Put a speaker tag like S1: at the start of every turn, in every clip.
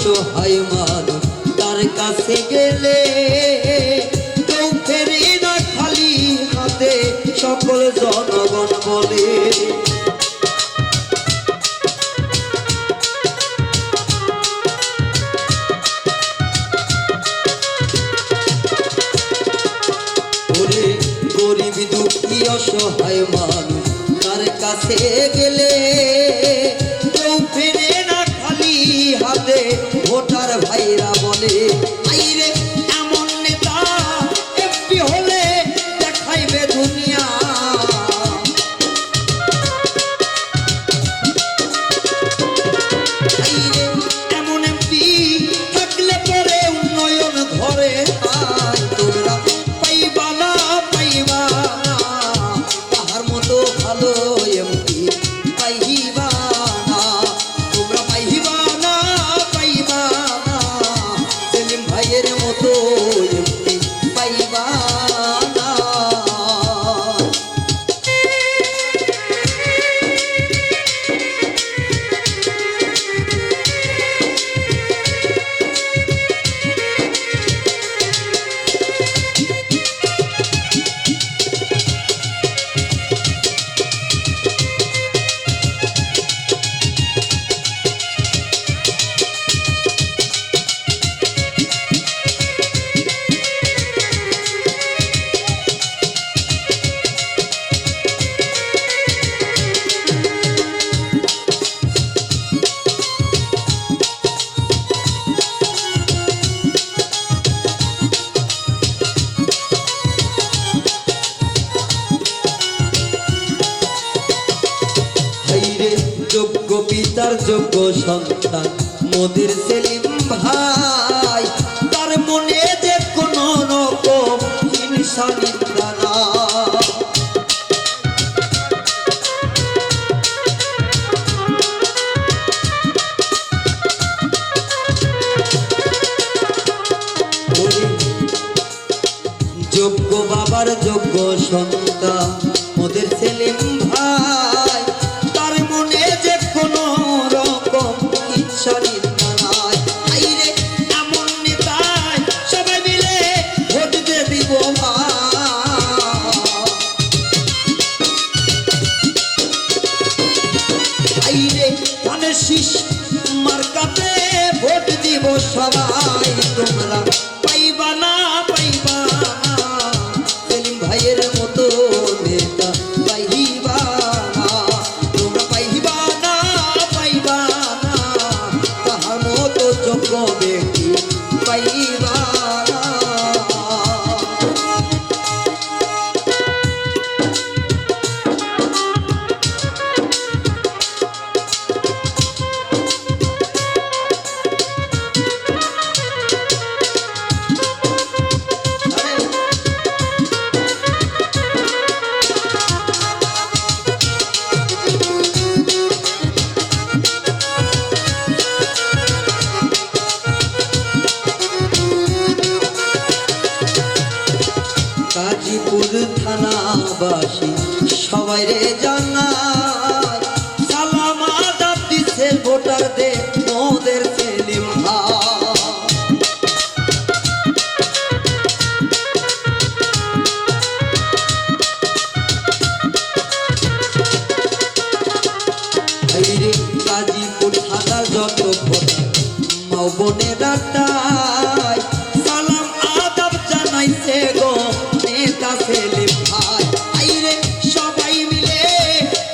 S1: অসহায় মানুষ তার কাছে গেলে কেউ ফেরে না খালি হাতে সকল জনগণ বলে ওরে গরিব দুঃখী অসহায় মানুষ তার কাছে গেলে কেউ ফেরে না খালি হাতে ভোটার ভাইরা বলে আইরে এমন নেতা এমপি হলে দেখাইবে দুনিয়া আইরে এমন এমপি থাকলে পরে উন্নয়ন ঘরে তোমরা পাইবা না তাহার মতো ভালো এমপি পাইবা না তোমরা পাইবা না সেলিম ভাইয়ের মতো এমপি পাইবা না যোগ্য পিতার যোগ্য সন্তান মোদের সেলিম ভাই তার মনে যে কোন রকম হিংসা নিন্দা না যোগ্য বাবার যোগ্য সন্তান মোদের সেলিম ভাই তার মনে যে কোন রকম ইচ্ছা নিন্দা নাই আইরে এমন নেতাই সবাই মিলে ভোট দিয়ে দিব আইরে ধানের শীষ মার্কাতে ভোট দিব সবাই তোমরা পাইবা না সেলিম ভাইয়ের মতো নেতা পাইবা না তোমরা পাইবা না তাহার মতো যোগ্য ব্যক্তি পাইবা না গাজীপুর থানাবাসী সবাই রে জানায় সালাম আদাব দিছে ভোটারদের মোদের সেলিম ভাই গাজীপুর থানার যত ভোটার মাও বোনেরা তাই সালাম আদাব জানাইছে গো নেতা সেলিম ভাই আইরে সবাই মিলে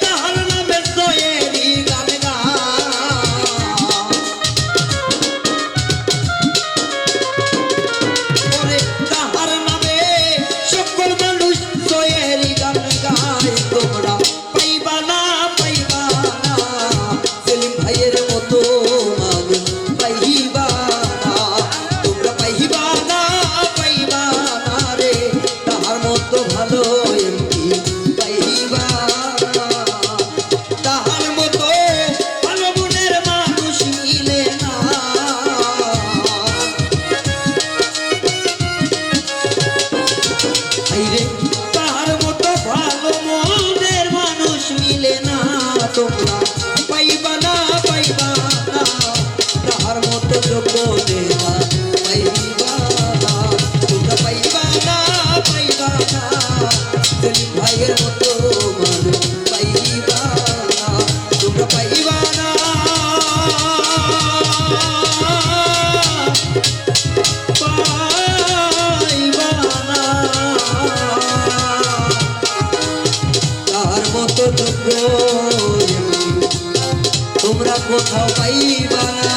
S1: তাহার নামে জয়েরি গান গায় তাহার নামে সকল মানুষ জয়েরি গান গায় তোমরা পাইবা না সেলিম ভাইয়ের মতো মানুষ পাইবা না তোমরা পাইবা না রে তাহার মতো ভালো এমপি পাইবা না তাহার মতো ভালো মনের মানুষ মিলে না আইরে তাহার মতো ভালো মনের মানুষ মিলে না তোমরা পাইবা না তাহার মতো কত যোগ্য তোমরা কোথাও পাইবা না